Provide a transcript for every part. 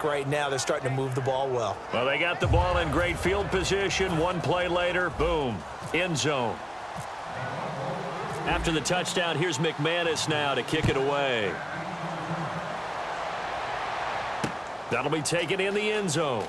Right now, they're starting to move the ball well. Well, they got the ball in great field position. One play later, boom, end zone. After the touchdown, here's McManus now to kick it away. That'll be taken in the end zone.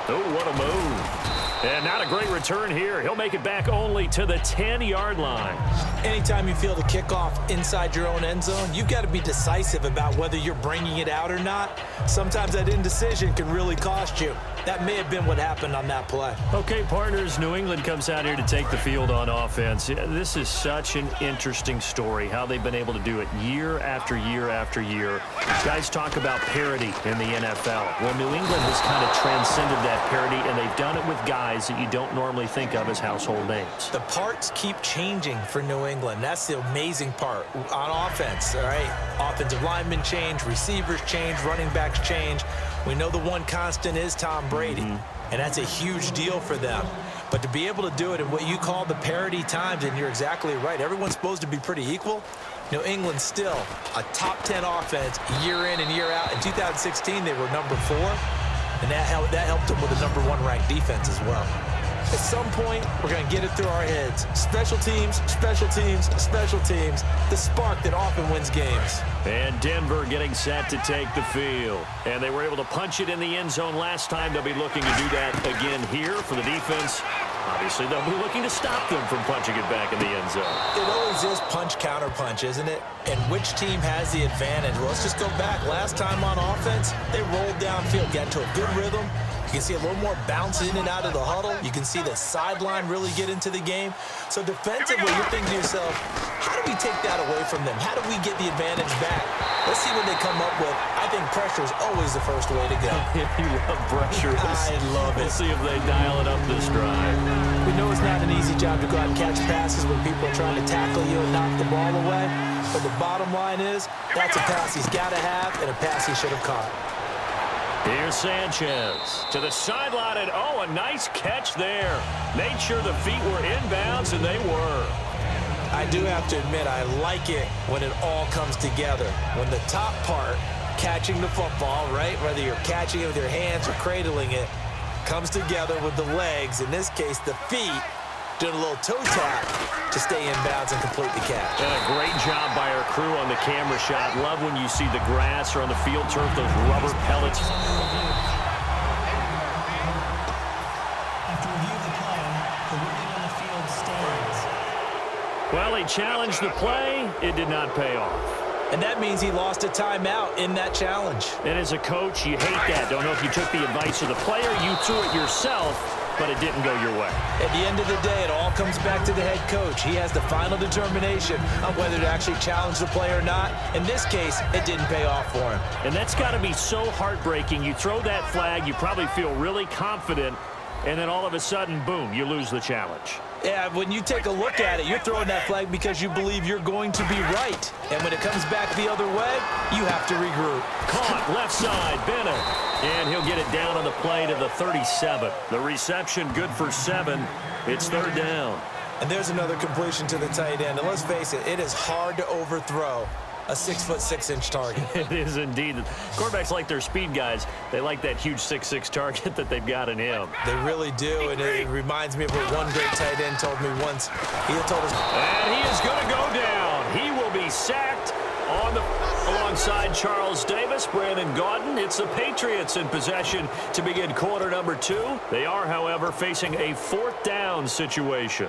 Oh, what a move. And not a great return here. He'll make it back only to the 10-yard line. Anytime you feel the kickoff inside your own end zone, you've got to be decisive about whether you're bringing it out or not. Sometimes that indecision can really cost you. That may have been what happened on that play. Okay, partners, New England comes out here to take the field on offense. This is such an interesting story, how they've been able to do it year after year after year. Guys talk about parity in the NFL. Well, New England has kind of transcended that parity, and they've done it with guys that you don't normally think of as household names. The parts keep changing for New England. That's the amazing part on offense, all right? Offensive linemen change, receivers change, running backs change. We know the one constant is Tom Brady, and that's a huge deal for them. But to be able to do it in what you call the parity times, and you're exactly right, everyone's supposed to be pretty equal. New England still a top 10 offense year in and year out. In 2016, they were number 4, and that helped them with a number 1 ranked defense as well. At some point, we're going to get it through our heads. Special teams, special teams, special teams. The spark that often wins games. And Denver getting set to take the field. And they were able to punch it in the end zone last time. They'll be looking to do that again here for the defense. Obviously, they'll be looking to stop them from punching it back in the end zone. It always is punch-counter-punch, isn't it? And which team has the advantage? Well, let's just go back. Last time on offense, they rolled downfield, got into a good rhythm. You can see a little more bounce in and out of the huddle. You can see the sideline really get into the game. So defensively, you're thinking to yourself, how do we take that away from them? How do we get the advantage back? Let's see what they come up with. I think pressure is always the first way to go. You love pressure. I love it. We'll see if they dial it up this drive. We know it's not an easy job to go out and catch passes when people are trying to tackle you and knock the ball away. But the bottom line is, that's a pass he's got to have and a pass he should have caught. Here's Sanchez to the sideline, and oh, a nice catch there. Made sure the feet were inbounds, and they were. I do have to admit, I like it when it all comes together. When the top part, catching the football, right, whether you're catching it with your hands or cradling it, comes together with the legs, in this case the feet, doing a little toe tap to stay in bounds and complete the catch. And a great job by our crew on the camera shot. Love when you see the grass or on the field turf, those rubber pellets. After review of the play, the ruling on the field stands. Well, he challenged the play. It did not pay off. And that means he lost a timeout in that challenge. And as a coach, you hate that. Don't know if you took the advice of the player, you threw it yourself, but it didn't go your way. At the end of the day, it all comes back to the head coach. He has the final determination on whether to actually challenge the play or not. In this case, it didn't pay off for him. And that's got to be so heartbreaking. You throw that flag, you probably feel really confident, and then all of a sudden, boom, you lose the challenge. Yeah, when you take a look at it, you're throwing that flag because you believe you're going to be right. And when it comes back the other way, you have to regroup. Caught, left side, Bennett. And he'll get it down on the play to the 37. The reception good for 7. It's third down. And there's another completion to the tight end. And let's face it, it is hard to overthrow a 6'6" target. It is indeed. Quarterbacks like their speed guys. They like that huge 6'6" target that they've got in him. They really do, and it reminds me of what one great tight end told me once. He told us. And he is going to go down. He will be sacked alongside Charles Davis, Brandon Gaudin. It's the Patriots in possession to begin quarter number 2. They are, however, facing a 4th down situation.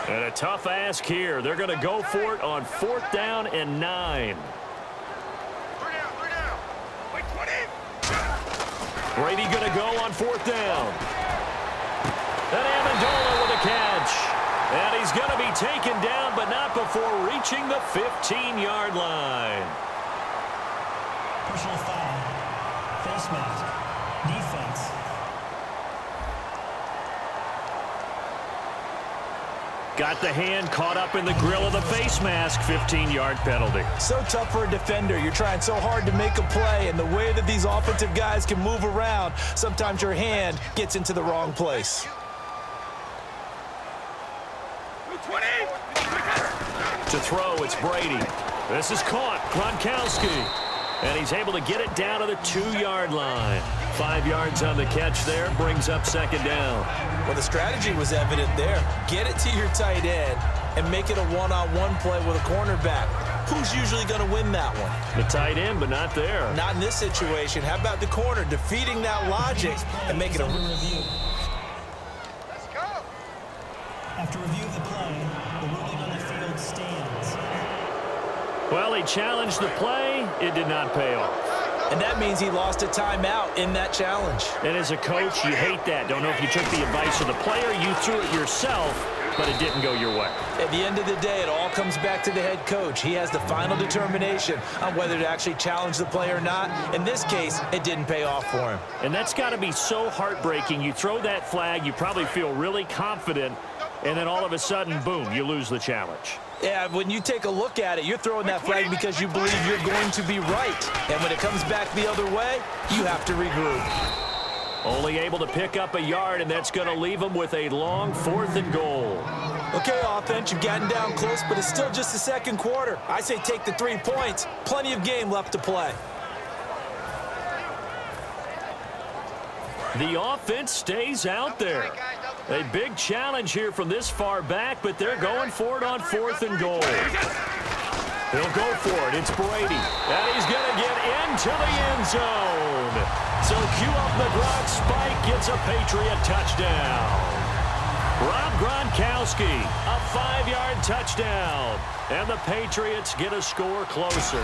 And a tough ask here. They're going to go for it on 4th down and 9. Brady going to go on 4th down. And Amendola with a catch. And he's going to be taken down, but not before reaching the 15-yard line. Personal foul. Face mask. Defense. Got the hand caught up in the grill of the face mask. 15-yard penalty. So tough for a defender. You're trying so hard to make a play, and the way that these offensive guys can move around, sometimes your hand gets into the wrong place. To throw, it's Brady. This is caught. Gronkowski. And he's able to get it down to the 2-yard line. 5 yards on the catch there. Brings up second down. Well, the strategy was evident there. Get it to your tight end and make it a one-on-one play with a cornerback. Who's usually going to win that one? The tight end, but not there. Not in this situation. How about the corner defeating that logic and making a review. Let's go. After review of the play, the ruling on the field stands. Well, he challenged the play. It did not pay off. And that means he lost a timeout in that challenge. And as a coach, you hate that. Don't know if you took the advice of the player, you threw it yourself, but it didn't go your way. At the end of the day, it all comes back to the head coach. He has the final determination on whether to actually challenge the play or not. In this case, it didn't pay off for him. And that's got to be so heartbreaking. You throw that flag, you probably feel really confident, and then all of a sudden, boom, you lose the challenge. Yeah, when you take a look at it, you're throwing that flag because you believe you're going to be right. And when it comes back the other way, you have to regroup. Only able to pick up a yard, and that's going to leave them with a long 4th and goal. Okay, offense, you've gotten down close, but it's still just the second quarter. I say take the 3 points. Plenty of game left to play. The offense stays out there. A big challenge here from this far back, but they're going for it on 4th and goal. He'll go for it. It's Brady. And he's going to get into the end zone. So cue up the Gronk spike, gets a Patriot touchdown. Rob Gronkowski, a 5-yard touchdown. And the Patriots get a score closer.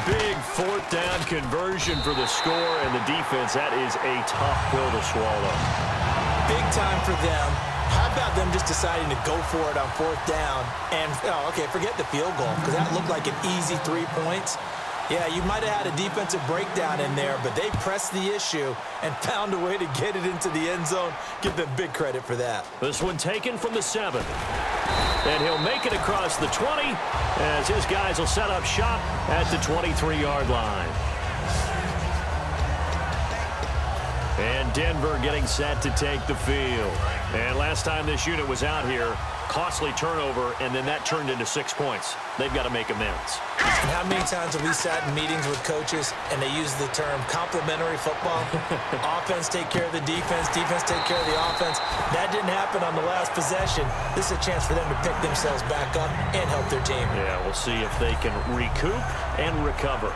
Big 4th down conversion for the score, and the defense, that is a tough pill to swallow. Big time for them. How about them just deciding to go for it on 4th down? And, okay, forget the field goal, because that looked like an easy 3 points. Yeah, you might have had a defensive breakdown in there, but they pressed the issue and found a way to get it into the end zone. Give them big credit for that. This one taken from the 7. And he'll make it across the 20 as his guys will set up shop at the 23-yard line. And Denver getting set to take the field. And last time this unit was out here, costly turnover, and then that turned into 6 points. They've got to make amends. And how many times have we sat in meetings with coaches and they use the term complementary football? Offense take care of the defense, defense take care of the offense. That didn't happen on the last possession. This is a chance for them to pick themselves back up and help their team. Yeah, we'll see if they can recoup and recover.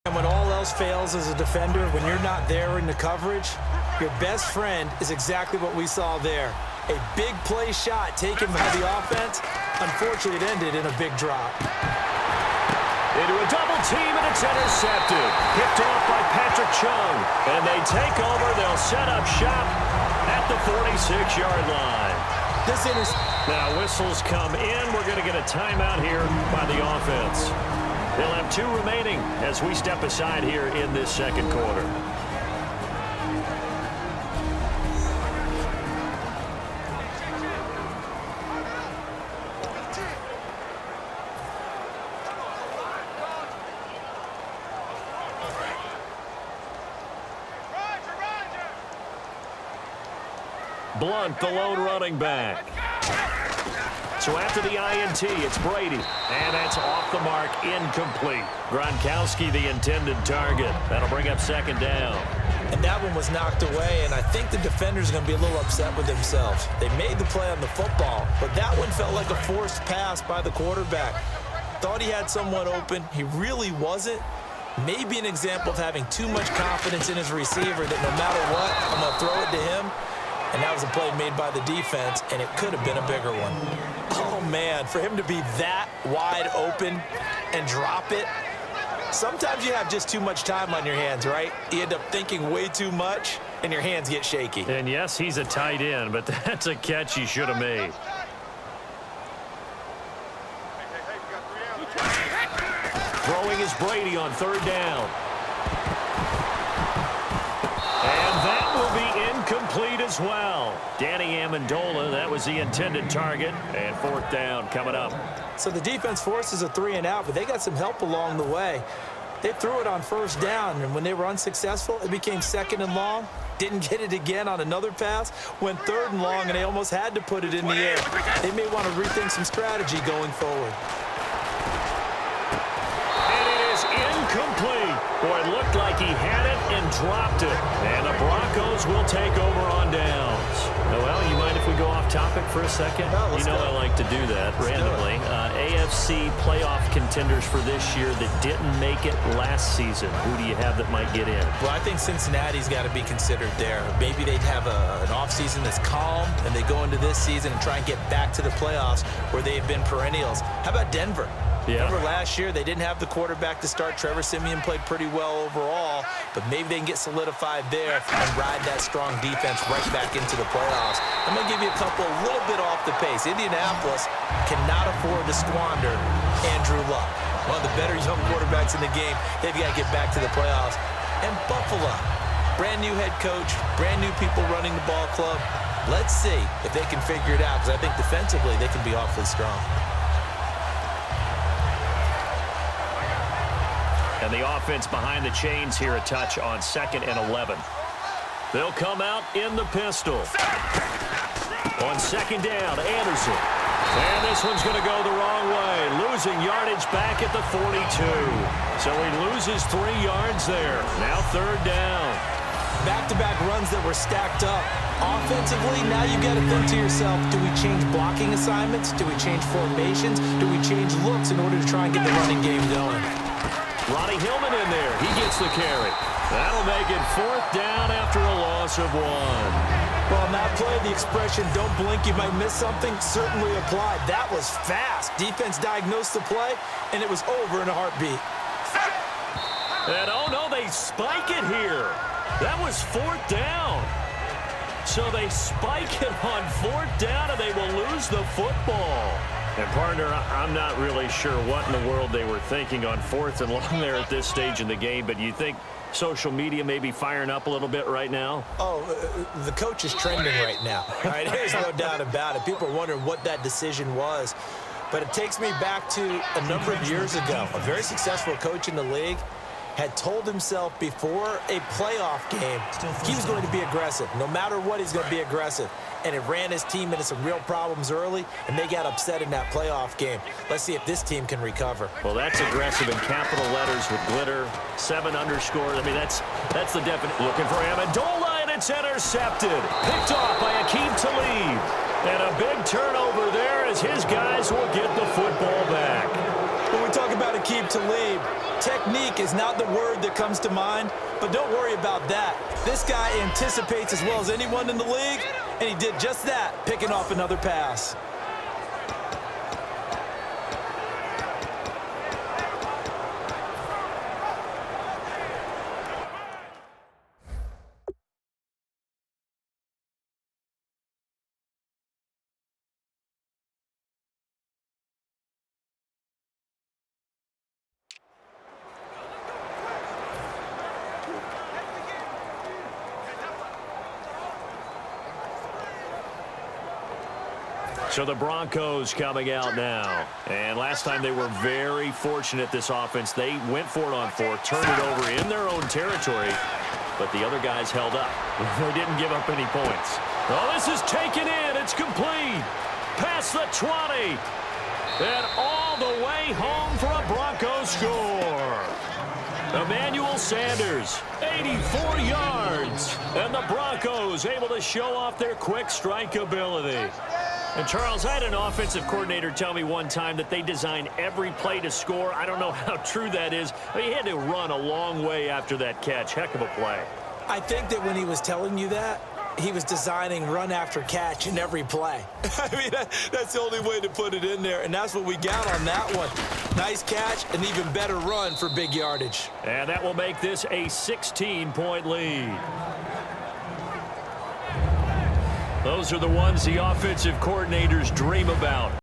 And when all else fails as a defender, when you're not there in the coverage, your best friend is exactly what we saw there. A big play shot taken by the offense. Unfortunately, it ended in a big drop. Into a double team, and it's intercepted. Picked off by Patrick Chung. And they take over. They'll set up shop at the 46-yard line. Now, whistles come in. We're going to get a timeout here by the offense. They'll have 2 remaining as we step aside here in this second quarter. Blunt, the lone running back. So after the INT, it's Brady. And that's off the mark, incomplete. Gronkowski, the intended target. That'll bring up second down. And that one was knocked away, and I think the defenders are going to be a little upset with themselves. They made the play on the football, but that one felt like a forced pass by the quarterback. Thought he had someone open. He really wasn't. Maybe an example of having too much confidence in his receiver that no matter what, I'm going to throw it to him. And that was a play made by the defense, and it could have been a bigger one. Oh, man, for him to be that wide open and drop it. Sometimes you have just too much time on your hands, right? You end up thinking way too much, and your hands get shaky. And, yes, he's a tight end, but that's a catch he should have made. Throwing is Brady on 3rd down. And that will be incomplete. incomplete as well. Danny Amendola, that was the intended target. And fourth down coming up. So the defense forces a 3-and-out, but they got some help along the way. They threw it on first down, and when they were unsuccessful, it became 2nd and long. Didn't get it again on another pass. Went 3rd and long, and they almost had to put it in the air. They may want to rethink some strategy going forward. And it is incomplete. Boy, it looked like he had it and dropped it. And the Broncos will take over on downs. Noel, you mind if we go off topic for a second? No, you know go. I like to do that randomly. AFC playoff contenders for this year that didn't make it last season. Who do you have that might get in? Well, I think Cincinnati's got to be considered there. Maybe they'd have an offseason that's calm, and they go into this season and try and get back to the playoffs where they've been perennials. How about Denver? Yeah. Remember last year, they didn't have the quarterback to start. Trevor Siemian played pretty well overall, but maybe they can get solidified there and ride that strong defense right back into the playoffs. I'm going to give you a couple a little bit off the pace. Indianapolis cannot afford to squander Andrew Luck, one of the better young quarterbacks in the game. They've got to get back to the playoffs. And Buffalo, brand new head coach, brand new people running the ball club. Let's see if they can figure it out, because I think defensively they can be awfully strong. And the offense behind the chains here a touch on 2nd and 11. They'll come out in the pistol. On 2nd down, Anderson. And this one's going to go the wrong way. Losing yardage back at the 42. So he loses 3 yards there. Now 3rd down. Back-to-back runs that were stacked up. Offensively, now you got to think to yourself, do we change blocking assignments? Do we change formations? Do we change looks in order to try and get the running game going? Ronnie Hillman in there. He gets the carry. That'll make it 4th down after a loss of 1. Well, on that play, the expression, don't blink, you might miss something, certainly applied. That was fast. Defense diagnosed the play, and it was over in a heartbeat. And, oh, no, they spike it here. That was 4th down. So they spike it on 4th down, and they will lose the football. And, partner, I'm not really sure what in the world they were thinking on 4th and long there at this stage in the game, but you think social media may be firing up a little bit right now? Oh, the coach is trending right now. All right, there's no doubt about it. People are wondering what that decision was. But it takes me back to a number of years ago. A very successful coach in the league had told himself before a playoff game he was going to be aggressive. No matter what, he's going to be aggressive. And it ran his team into some real problems early, and they got upset in that playoff game. Let's see if this team can recover. Well, that's aggressive in capital letters with glitter, 7 underscore. I mean, that's the definite. Looking for Amendola, and it's intercepted. Picked off by Akeem Talib. And a big turnover there as his guys will get the football back. When we talk about Akeem Talib, technique is not the word that comes to mind, but don't worry about that. This guy anticipates as well as anyone in the league, and he did just that, picking off another pass. So the Broncos coming out now. And last time they were very fortunate, this offense. They went for it on 4th, turned it over in their own territory, but the other guys held up. They didn't give up any points. Oh, this is taken in. It's complete. Past the 20. And all the way home for a Broncos score. Emmanuel Sanders, 84 yards. And the Broncos able to show off their quick strike ability. And, Charles, I had an offensive coordinator tell me one time that they design every play to score. I don't know how true that is. I mean, he had to run a long way after that catch. Heck of a play. I think that when he was telling you that, he was designing run after catch in every play. I mean, that's the only way to put it in there, and that's what we got on that one. Nice catch, an even better run for big yardage. And that will make this a 16-point lead. Those are the ones the offensive coordinators dream about.